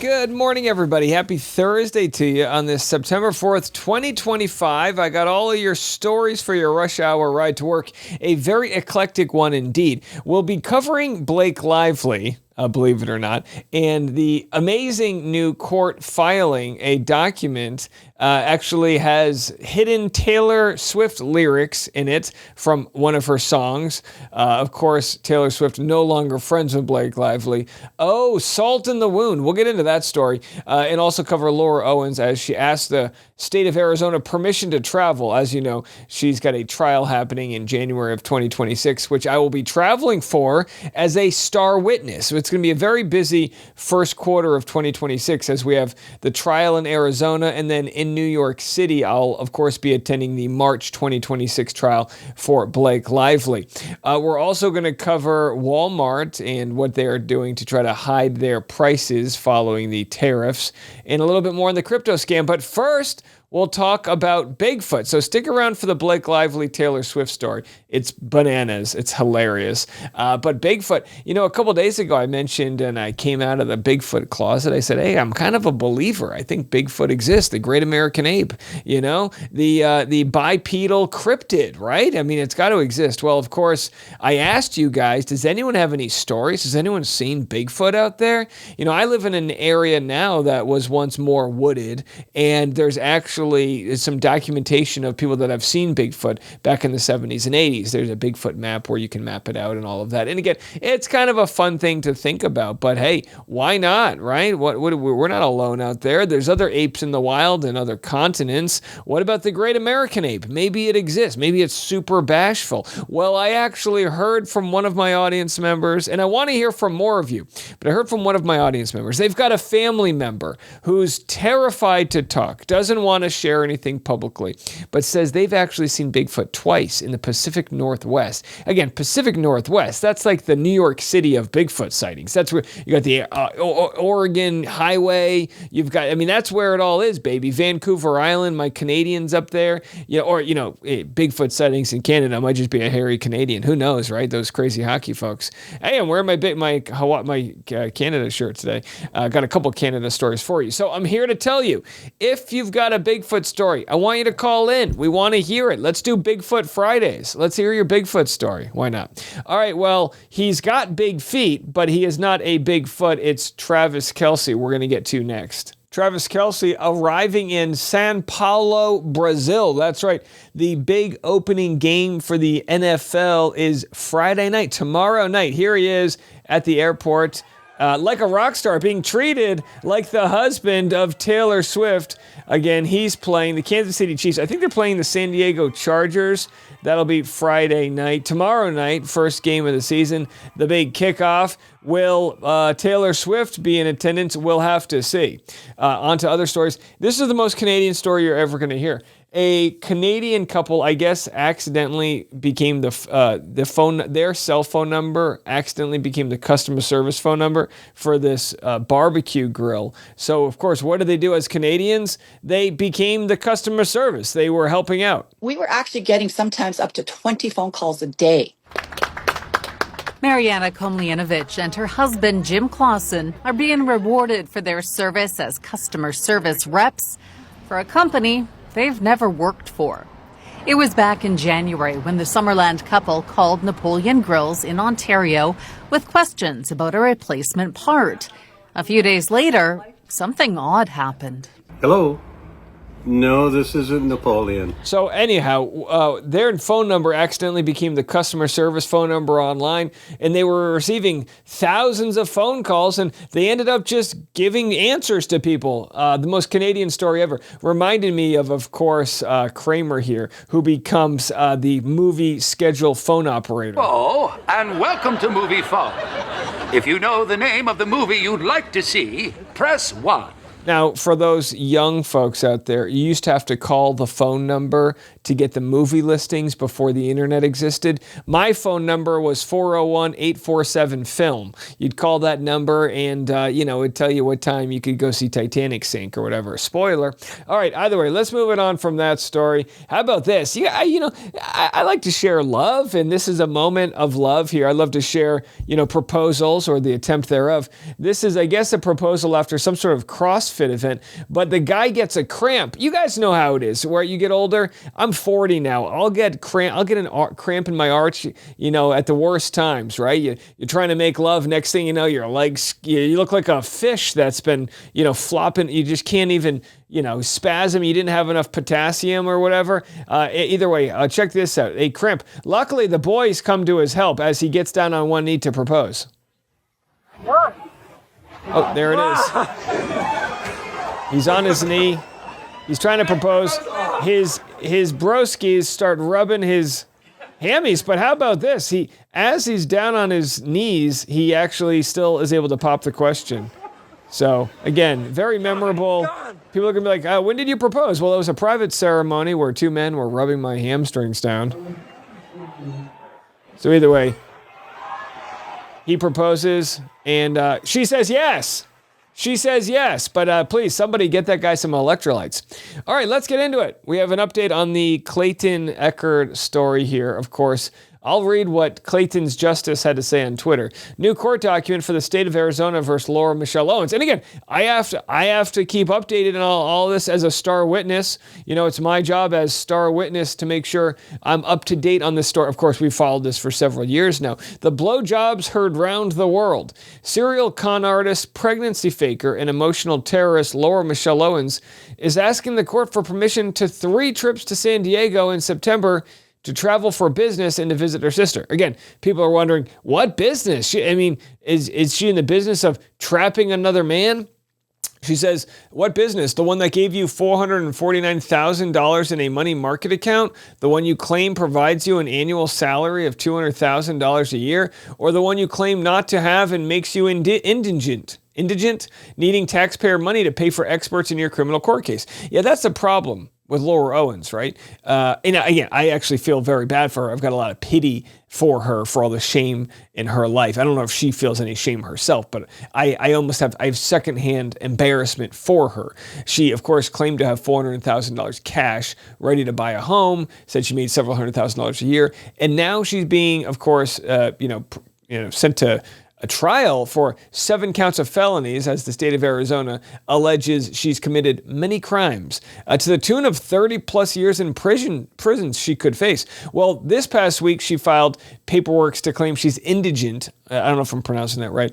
Good morning, everybody. Happy Thursday to you on this September 4th, 2025. I got all of your stories for your rush hour ride to work. A very eclectic one indeed. We'll be covering Blake Lively, believe it or not, and the amazing new court filing. A document actually has hidden Taylor Swift lyrics in it from one of her songs. Of course, Taylor Swift no longer friends with Blake Lively. Oh, salt in the wound. We'll get into that story and also cover Laura Owens as she asked the state of Arizona permission to travel. As you know, she's got a trial happening in January of 2026, which I will be traveling for as a star witness. So it's going to be a very busy first quarter of 2026 as we have the trial in Arizona, and then in New York City, I'll, of course, be attending the March 2026 trial for Blake Lively. We're also going to cover Walmart and what they are doing to try to hide their prices following the tariffs, and a little bit more on the crypto scam. But first, we'll talk about Bigfoot. So stick around for the Blake Lively Taylor Swift story. It's bananas. It's hilarious. But Bigfoot, a couple days ago I mentioned, and I came out of the Bigfoot closet, I said, hey, I'm kind of a believer. I think Bigfoot exists, the great American ape, the bipedal cryptid, right? I mean, it's got to exist. Well, of course, I asked you guys, does anyone have any stories? Has anyone seen Bigfoot out there? I live in an area now that was once more wooded, and there's actually some documentation of people that have seen Bigfoot back in the 70s and 80s. There's a Bigfoot map where you can map it out and all of that. And again, it's kind of a fun thing to think about, but hey, why not, right? We're not alone out there. There's other apes in the wild and other continents. What about the great American ape? Maybe it exists. Maybe it's super bashful. Well, I actually heard from one of my audience members, and I want to hear from more of you, but I heard from one of my audience members. They've got a family member who's terrified to talk, doesn't want to share anything publicly, but says they've actually seen Bigfoot twice in the Pacific Northwest. Again, Pacific Northwest, that's like the New York City of Bigfoot sightings. That's where you got the Oregon Highway. That's where it all is, baby. Vancouver Island, my Canadians up there. Bigfoot sightings in Canada might just be a hairy Canadian. Who knows, right? Those crazy hockey folks. Hey, I'm wearing my Canada shirt today. Got a couple Canada stories for you. So I'm here to tell you, if you've got a Bigfoot story, I want you to call in. We want to hear it. Let's do Bigfoot Fridays. Let's hear your Bigfoot story. Why not? All right, well, he's got big feet, but he is not a Bigfoot. It's Travis Kelce we're going to get to next. Travis Kelce arriving in São Paulo, Brazil. That's right. The big opening game for the NFL is Friday night, tomorrow night. Here he is at the airport. Like a rock star, being treated like the husband of Taylor Swift. Again, he's playing the Kansas City Chiefs. I think they're playing the San Diego Chargers. That'll be Friday night. Tomorrow night, first game of the season, the big kickoff. Will Taylor Swift be in attendance? We'll have to see. On to other stories. This is the most Canadian story you're ever going to hear. A Canadian couple, I guess, accidentally became their cell phone number accidentally became the customer service phone number for this barbecue grill. So, of course, what did they do as Canadians? They became the customer service. They were helping out. We were actually getting sometimes up to 20 phone calls a day. Mariana Komlianovich and her husband, Jim Clausen, are being rewarded for their service as customer service reps for a company they've never worked for. It was back in January when the Summerland couple called Napoleon Grills in Ontario with questions about a replacement part. A few days later, something odd happened. Hello? No, this isn't Napoleon. So anyhow, their phone number accidentally became the customer service phone number online, and they were receiving thousands of phone calls, and they ended up just giving answers to people. The most Canadian story ever. Reminded me of course, Kramer here, who becomes the movie schedule phone operator. Oh, and welcome to Movie Phone. If you know the name of the movie you'd like to see, press 1. Now, for those young folks out there, you used to have to call the phone number to get the movie listings before the internet existed. My phone number was 401-847-FILM. You'd call that number and, it'd tell you what time you could go see Titanic sink or whatever. Spoiler. All right, either way, let's move it on from that story. How about this? I like to share love, and this is a moment of love here. I love to share, proposals or the attempt thereof. This is, I guess, a proposal after some sort of CrossFit event, but the guy gets a cramp. You guys know how it is. Where you get older, I'm 40 now. I'll get a cramp in my arch, at the worst times, right? You're trying to make love. Next thing you know, your legs, you look like a fish that's been, flopping. You just can't even, spasm. You didn't have enough potassium or whatever. Either way, check this out. A cramp. Luckily, the boys come to his help as he gets down on one knee to propose. Oh, there it is. He's on his knee. He's trying to propose. His broskies start rubbing his hammies. But how about this? As he's down on his knees, he actually still is able to pop the question. So, again, very memorable. People are going to be like, when did you propose? Well, it was a private ceremony where two men were rubbing my hamstrings down. So either way, he proposes, and she says yes. She says yes, but please, somebody get that guy some electrolytes. All right, let's get into it. We have an update on the Clayton Echard story here, of course. I'll read what Clayton's justice had to say on Twitter. New court document for the state of Arizona versus Laura Michelle Owens. And again, I have to keep updated on all this as a star witness. It's my job as star witness to make sure I'm up to date on this story. Of course, we've followed this for several years now. The blowjobs heard round the world. Serial con artist, pregnancy faker, and emotional terrorist Laura Michelle Owens is asking the court for permission to 3 trips to San Diego in September to travel for business and to visit her sister. Again, people are wondering, what business? Is she in the business of trapping another man? She says, what business? The one that gave you $449,000 in a money market account? The one you claim provides you an annual salary of $200,000 a year? Or the one you claim not to have and makes you indigent, needing taxpayer money to pay for experts in your criminal court case? Yeah, that's the problem with Laura Owens, right? And again, I actually feel very bad for her. I've got a lot of pity for her for all the shame in her life. I don't know if she feels any shame herself, but I have secondhand embarrassment for her. She, of course, claimed to have $400,000 cash ready to buy a home, said she made several $100,000 a year, and now she's being, of course, sent to a trial for 7 counts of felonies, as the state of Arizona alleges she's committed many crimes, to the tune of 30 plus years in prisons she could face. Well, this past week she filed paperwork to claim she's indigent. I don't know if I'm pronouncing that right,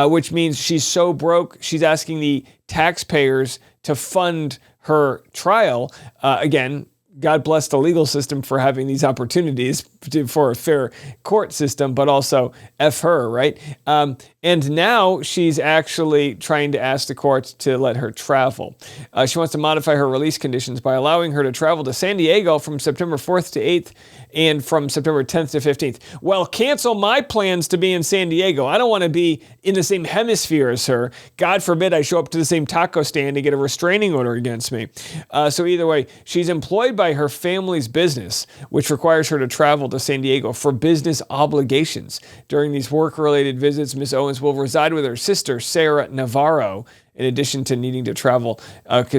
which means she's so broke she's asking the taxpayers to fund her trial. Again, God bless the legal system for having these opportunities for a fair court system, but also F her, right? And now she's actually trying to ask the courts to let her travel. She wants to modify her release conditions by allowing her to travel to San Diego from September 4th to 8th and from September 10th to 15th. Well, cancel my plans to be in San Diego. I don't want to be in the same hemisphere as her. God forbid I show up to the same taco stand and get a restraining order against me. So either way, she's employed by her family's business, which requires her to travel to San Diego for business obligations. During these work-related visits, Ms. Owens will reside with her sister, Sarah Navarro, in addition to needing to travel.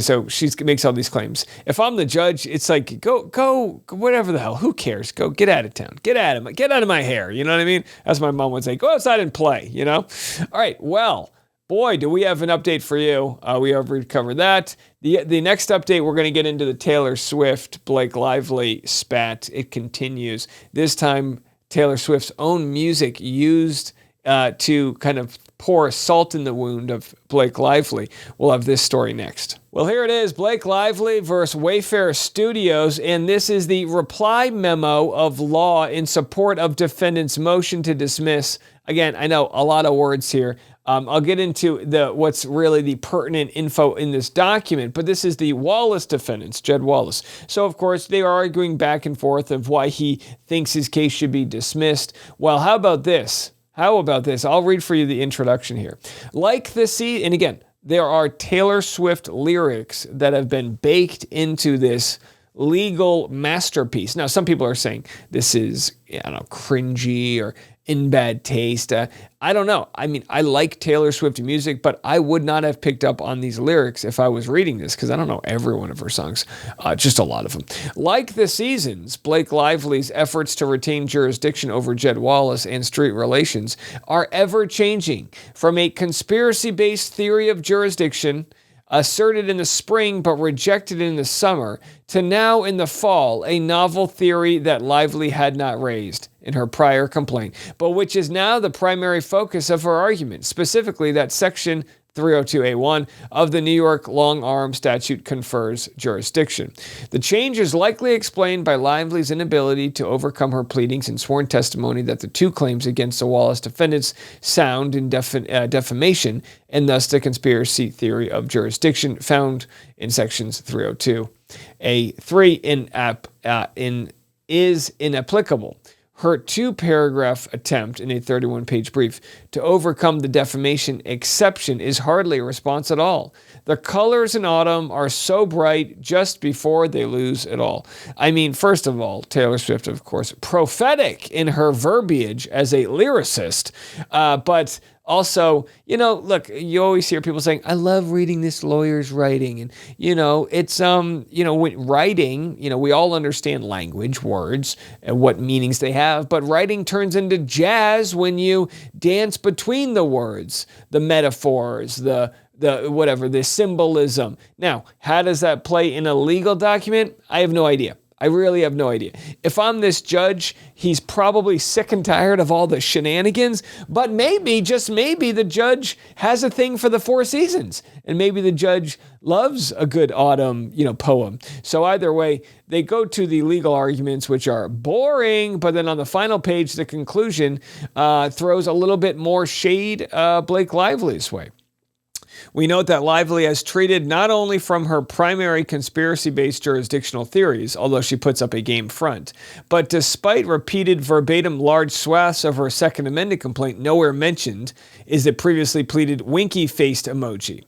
So she makes all these claims. If I'm the judge, it's like, go, whatever the hell, who cares? Go, get out of town. Get out of my hair. You know what I mean? As my mom would say, go outside and play, All right, well, boy, do we have an update for you. We already covered that. The next update, we're going to get into the Taylor Swift, Blake Lively spat. It continues. This time, Taylor Swift's own music used to kind of pour salt in the wound of Blake Lively. We'll have this story next. Well, here it is, Blake Lively versus Wayfair Studios, and this is the reply memo of law in support of defendant's motion to dismiss. Again, I know a lot of words here. I'll get into what's really the pertinent info in this document, but this is the Wallace defendants, Jed Wallace. So, of course, they are arguing back and forth of why he thinks his case should be dismissed. Well, how about this? I'll read for you the introduction here. And again, there are Taylor Swift lyrics that have been baked into this legal masterpiece. Now, some people are saying this is, I don't know, cringy or in bad taste. I don't know. I mean, I like Taylor Swift music, but I would not have picked up on these lyrics if I was reading this, because I don't know every one of her songs, just a lot of them. Like The Seasons, Blake Lively's efforts to retain jurisdiction over Jed Wallace and street relations are ever-changing, from a conspiracy-based theory of jurisdiction asserted in the spring but rejected in the summer, to now in the fall, a novel theory that Lively had not raised in her prior complaint, but which is now the primary focus of her argument, specifically that Section 302A1 of the New York long-arm statute confers jurisdiction. The change is likely explained by Lively's inability to overcome her pleadings and sworn testimony that the two claims against the Wallace defendants sound in defamation, and thus the conspiracy theory of jurisdiction found in Sections 302A3 is inapplicable. Her two-paragraph attempt in a 31-page brief to overcome the defamation exception is hardly a response at all. The colors in autumn are so bright just before they lose it all. I mean, first of all, Taylor Swift, of course, prophetic in her verbiage as a lyricist, but also, look, you always hear people saying, I love reading this lawyer's writing. And, it's, when writing, we all understand language, words, and what meanings they have. But writing turns into jazz when you dance between the words, the metaphors, the symbolism. Now, how does that play in a legal document? I have no idea. I really have no idea. If I'm this judge, he's probably sick and tired of all the shenanigans, but maybe, just maybe, the judge has a thing for the Four Seasons, and maybe the judge loves a good autumn, poem. So either way, they go to the legal arguments, which are boring, but then on the final page, the conclusion throws a little bit more shade Blake Lively's way. We note that Lively has treated not only from her primary conspiracy-based jurisdictional theories, although she puts up a game front, but despite repeated verbatim large swaths of her Second Amendment complaint, nowhere mentioned is the previously pleaded winky-faced emoji.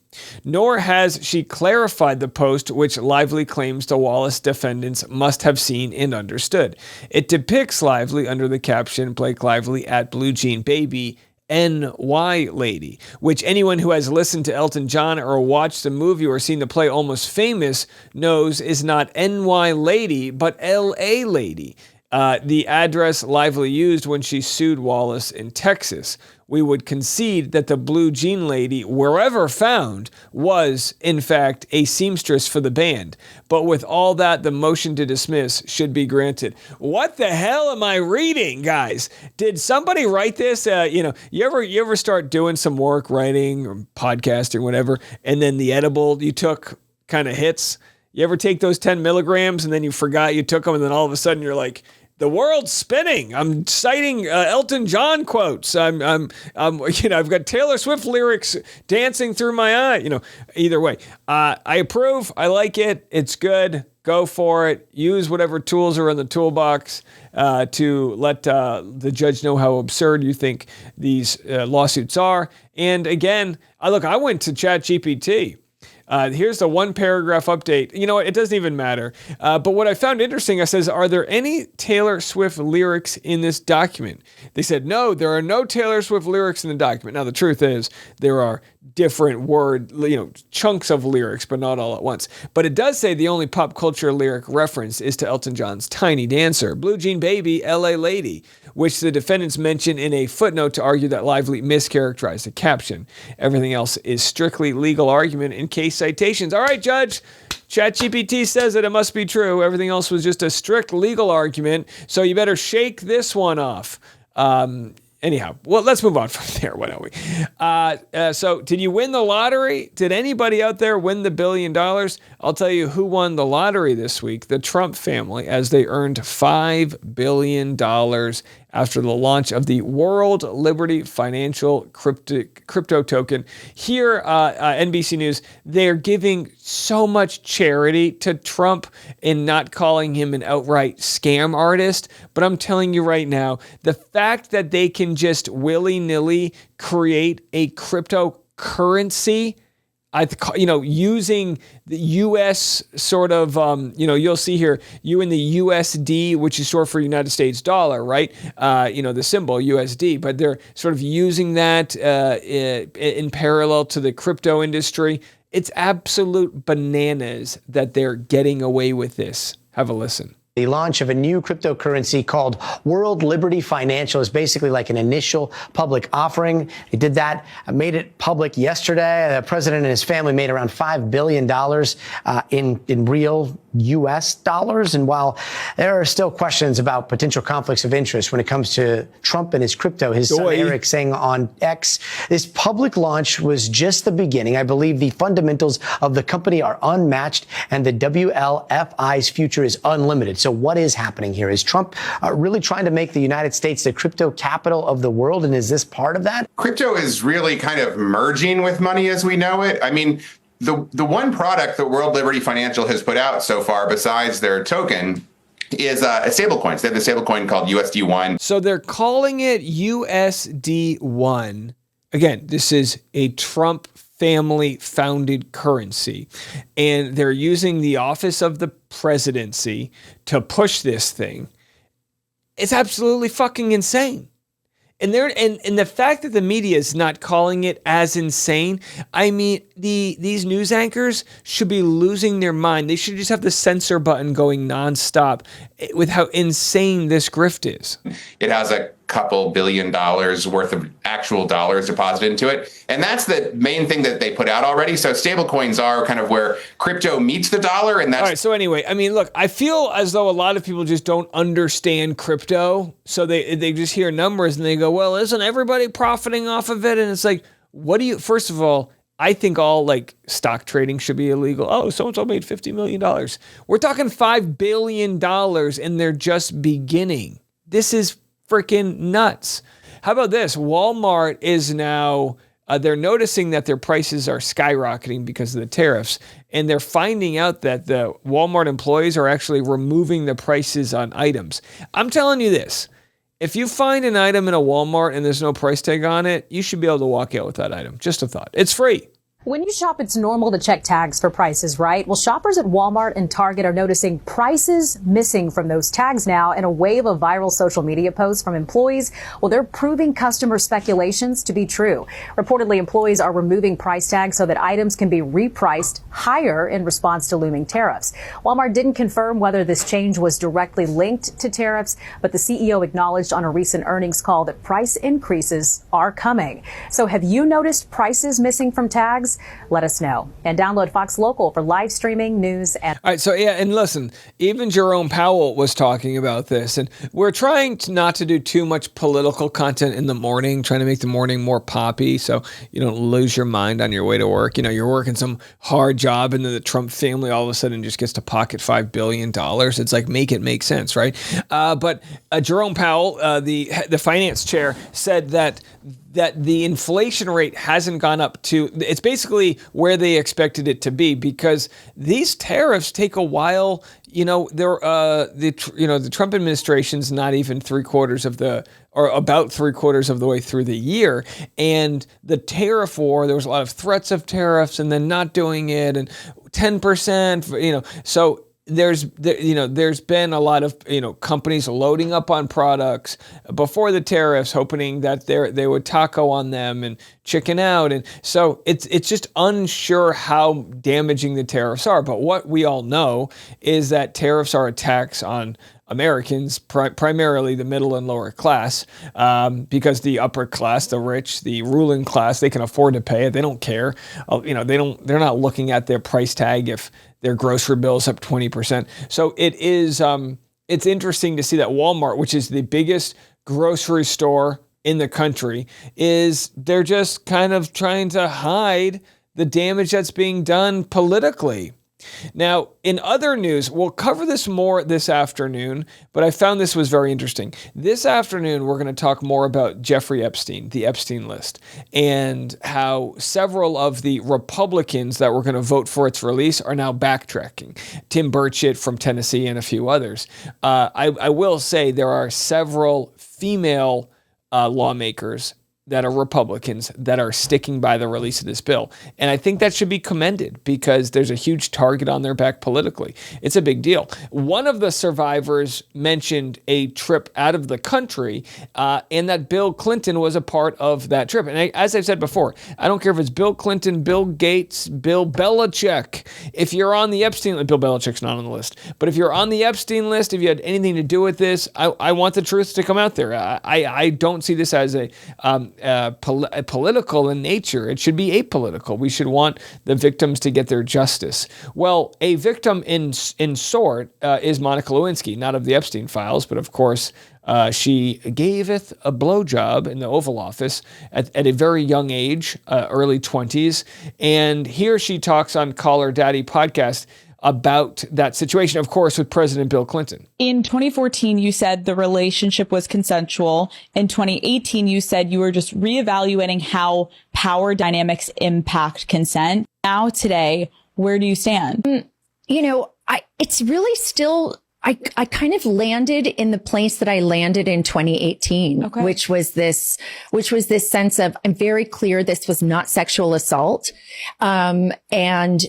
Nor has she clarified the post which Lively claims the Wallace defendants must have seen and understood. It depicts Lively under the caption, Blake Lively at Blue Jean Baby, NY Lady, which anyone who has listened to Elton John or watched the movie or seen the play Almost Famous knows is not NY Lady, but LA Lady, the address Lively used when she sued Wallace in Texas. We would concede that the Blue Jean Lady, wherever found, was, in fact, a seamstress for the band. But with all that, the motion to dismiss should be granted. What the hell am I reading, guys? Did somebody write this? You ever start doing some work, writing or podcasting, whatever, and then the edible you took kind of hits? You ever take those 10 milligrams and then you forgot you took them, and then all of a sudden you're like, the world's spinning. I'm citing Elton John quotes. I've got Taylor Swift lyrics dancing through my eye. Either way, I approve. I like it. It's good. Go for it. Use whatever tools are in the toolbox to let the judge know how absurd you think these lawsuits are. And again, I went to ChatGPT. Here's the one paragraph update. You know what? It doesn't even matter. But what I found interesting, I says, are there any Taylor Swift lyrics in this document? They said, no, there are no Taylor Swift lyrics in the document. Now, the truth is there are different chunks of lyrics, but not all at once. But it does say the only pop culture lyric reference is to Elton John's Tiny Dancer, Blue Jean Baby, LA Lady, which the defendants mention in a footnote to argue that Lively mischaracterized the caption. Everything else is strictly legal argument in case citations. All right, Judge, ChatGPT says that it must be true. Everything else was just a strict legal argument, so you better shake this one off. Anyhow, well, let's move on from there. Why don't we? So did you win the lottery? Did anybody out there win the $1 billion? I'll tell you who won the lottery this week, the Trump family, as they earned $5 billion after the launch of the World Liberty Financial crypto token. Here, NBC News, they're giving so much charity to Trump in not calling him an outright scam artist. But I'm telling you right now, the fact that they can just willy-nilly create a cryptocurrency, using the U.S. sort of, you'll see here, in the USD, which is short for United States dollar, right? The symbol USD, but they're sort of using that in parallel to the crypto industry. It's absolute bananas that they're getting away with this. Have a listen. The launch of a new cryptocurrency called World Liberty Financial is basically like an initial public offering. They did that, made it public yesterday. The president and his family made around $5 billion in real U.S. dollars. And while there are still questions about potential conflicts of interest when it comes to Trump and his crypto, his son Eric saying on X, this public launch was just the beginning. I believe the fundamentals of the company are unmatched and the WLFI's future is unlimited. So what is happening here? Is Trump really trying to make the United States the crypto capital of the world? And is this part of that? Crypto is really kind of merging with money as we know it. I mean, the one product that World Liberty Financial has put out so far, besides their token, is a stablecoin. They have a stablecoin called USD1. So they're calling it USD1. Again, this is a Trump family founded currency, and they're using the office of the presidency to push this thing. It's absolutely fucking insane. And the fact that the media is not calling it as insane, I mean, these news anchors should be losing their mind. They should just have the censor button going nonstop with how insane this grift is. It has a couple $1 billion worth of actual dollars deposited into it. And that's the main thing that they put out already. So stablecoins are kind of where crypto meets the dollar. And that's all right. So anyway, I mean, look, I feel as though a lot of people just don't understand crypto. So they just hear numbers and they go, well, isn't everybody profiting off of it? And it's like, first of all, I think all stock trading should be illegal. Oh, so-and-so made $50 million. We're talking $5 billion and they're just beginning. This is freaking nuts. How about this? Walmart is now, they're noticing that their prices are skyrocketing because of the tariffs. And they're finding out that the Walmart employees are actually removing the prices on items. I'm telling you this. If you find an item in a Walmart and there's no price tag on it, you should be able to walk out with that item. Just a thought. It's free. When you shop, it's normal to check tags for prices, right? Well, shoppers at Walmart and Target are noticing prices missing from those tags now, and a wave of viral social media posts from employees. Well, they're proving customer speculations to be true. Reportedly, employees are removing price tags so that items can be repriced higher in response to looming tariffs. Walmart didn't confirm whether this change was directly linked to tariffs, but the CEO acknowledged on a recent earnings call that price increases are coming. So have you noticed prices missing from tags? Let us know. And download Fox Local for live streaming news. All right. So, yeah. And listen, even Jerome Powell was talking about this. And we're trying not to do too much political content in the morning, trying to make the morning more poppy so you don't lose your mind on your way to work. You're working some hard job and then the Trump family all of a sudden just gets to pocket $5 billion. It's like, make it make sense, right? But Jerome Powell, the finance chair, said that the inflation rate hasn't gone up to, it's basically where they expected it to be, because these tariffs take a while. The Trump administration's not even about 3/4 of the way through the year. And the tariff war, there was a lot of threats of tariffs and then not doing it, and 10%, so there's been a lot of, companies loading up on products before the tariffs, hoping that they would taco on them and chicken out. And so it's just unsure how damaging the tariffs are. But what we all know is that tariffs are a tax on Americans, primarily the middle and lower class, because the upper class, the rich, the ruling class, they can afford to pay it. They don't care. They're not looking at their price tag if their grocery bill is up 20%. So it's interesting to see that Walmart, which is the biggest grocery store in the country, they're just kind of trying to hide the damage that's being done politically. Now, in other news, we'll cover this more this afternoon, but I found this was very interesting. This afternoon, we're going to talk more about Jeffrey Epstein, the Epstein list, and how several of the Republicans that were going to vote for its release are now backtracking. Tim Burchett from Tennessee and a few others. I will say there are several female lawmakers that are Republicans that are sticking by the release of this bill. And I think that should be commended because there's a huge target on their back politically. It's a big deal. One of the survivors mentioned a trip out of the country and that Bill Clinton was a part of that trip. And as I've said before, I don't care if it's Bill Clinton, Bill Gates, Bill Belichick. If you're on the Epstein list, Bill Belichick's not on the list, but if you're on the Epstein list, if you had anything to do with this, I want the truth to come out there. I don't see this as political in nature. It should be apolitical. We should want the victims to get their justice. Well, a victim in sort is Monica Lewinsky, not of the Epstein files, but of course she gaveth a blowjob in the Oval Office at a very young age, early 20s. And here she talks on Call Her Daddy podcast about that situation, of course, with President Bill Clinton. In 2014, you said the relationship was consensual. In 2018, you said you were just reevaluating how power dynamics impact consent. Now, today, where do you stand? It's really still, I kind of landed in the place that I landed in 2018, which was this sense of, I'm very clear this was not sexual assault. And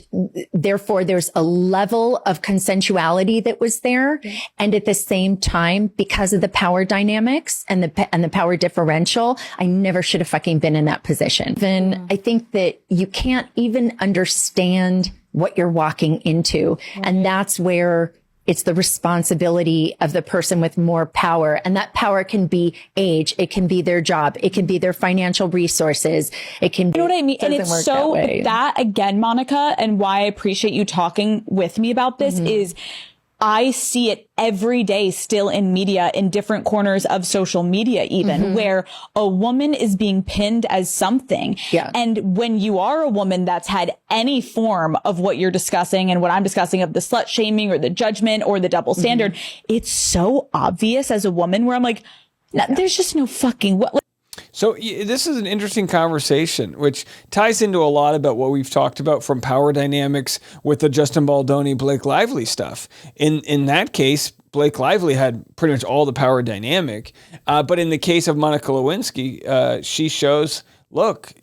therefore there's a level of consensuality that was there. And at the same time, because of the power dynamics and the power differential, I never should have fucking been in that position. Then I think that you can't even understand what you're walking into. And that's where it's the responsibility of the person with more power. And that power can be age. It can be their job. It can be their financial resources. It can be, you know what I mean? And it's so that again, Monica, and why I appreciate you talking with me about this is I see it every day still in media, in different corners of social media, even where a woman is being pinned as something. Yeah. And when you are a woman that's had any form of what you're discussing and what I'm discussing of the slut shaming or the judgment or the double standard, it's so obvious as a woman where I'm like, there's just no fucking what. So this is an interesting conversation, which ties into a lot about what we've talked about from power dynamics with the Justin Baldoni, Blake Lively stuff. In that case, Blake Lively had pretty much all the power dynamic. But in the case of Monica Lewinsky, she shows, look,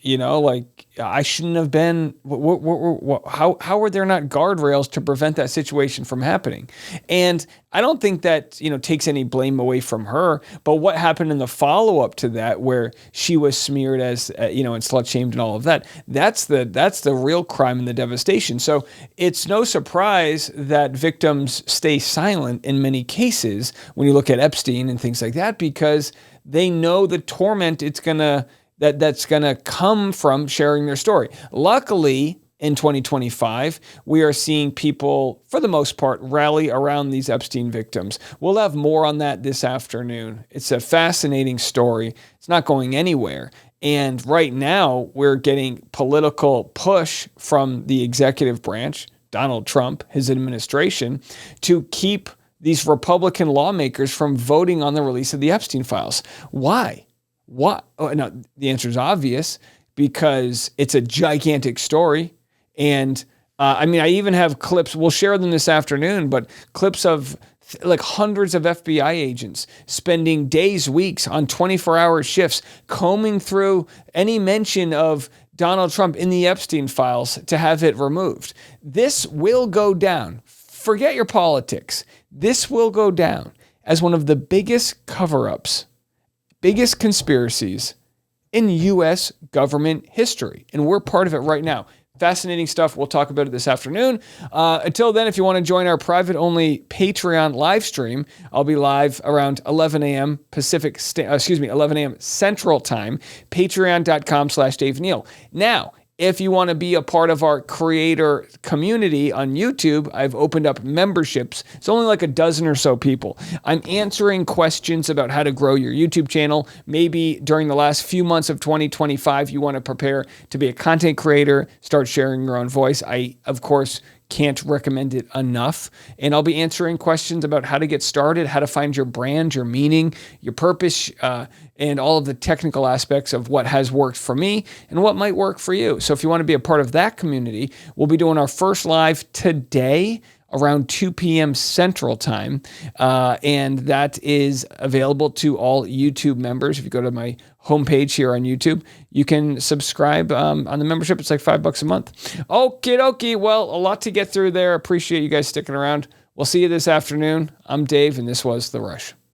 I shouldn't have been, how were there not guardrails to prevent that situation from happening? And I don't think that, takes any blame away from her, but what happened in the follow-up to that, where she was smeared as, and slut-shamed and all of that, that's the real crime and the devastation. So it's no surprise that victims stay silent in many cases when you look at Epstein and things like that, because they know the torment that's going to come from sharing their story. Luckily, in 2025, we are seeing people, for the most part, rally around these Epstein victims. We'll have more on that this afternoon. It's a fascinating story. It's not going anywhere. And right now, we're getting political push from the executive branch, Donald Trump, his administration, to keep these Republican lawmakers from voting on the release of the Epstein files. Why? What? Oh, no, the answer is obvious, because it's a gigantic story. And I even have clips, we'll share them this afternoon, but clips of like hundreds of FBI agents spending days, weeks on 24-hour shifts, combing through any mention of Donald Trump in the Epstein files to have it removed. This will go down. Forget your politics. This will go down as one of the biggest cover-ups, biggest conspiracies in U.S. government history. And we're part of it right now. Fascinating stuff. We'll talk about it this afternoon. Until then, if you want to join our private-only Patreon live stream, I'll be live around 11 a.m. 11 a.m. Central Time, patreon.com/Dave Neal. Now, if you want to be a part of our creator community on YouTube, I've opened up memberships. It's only like a dozen or so people. I'm answering questions about how to grow your YouTube channel. Maybe during the last few months of 2025, you want to prepare to be a content creator, start sharing your own voice. I, of course, can't recommend it enough. And I'll be answering questions about how to get started, how to find your brand, your meaning, your purpose, and all of the technical aspects of what has worked for me and what might work for you. So if you want to be a part of that community, we'll be doing our first live today around 2 p.m. Central Time. And that is available to all YouTube members. If you go to my homepage here on YouTube, you can subscribe on the membership. It's like $5 a month. Okie dokie. Well, a lot to get through there. Appreciate you guys sticking around. We'll see you this afternoon. I'm Dave, and this was The Rush.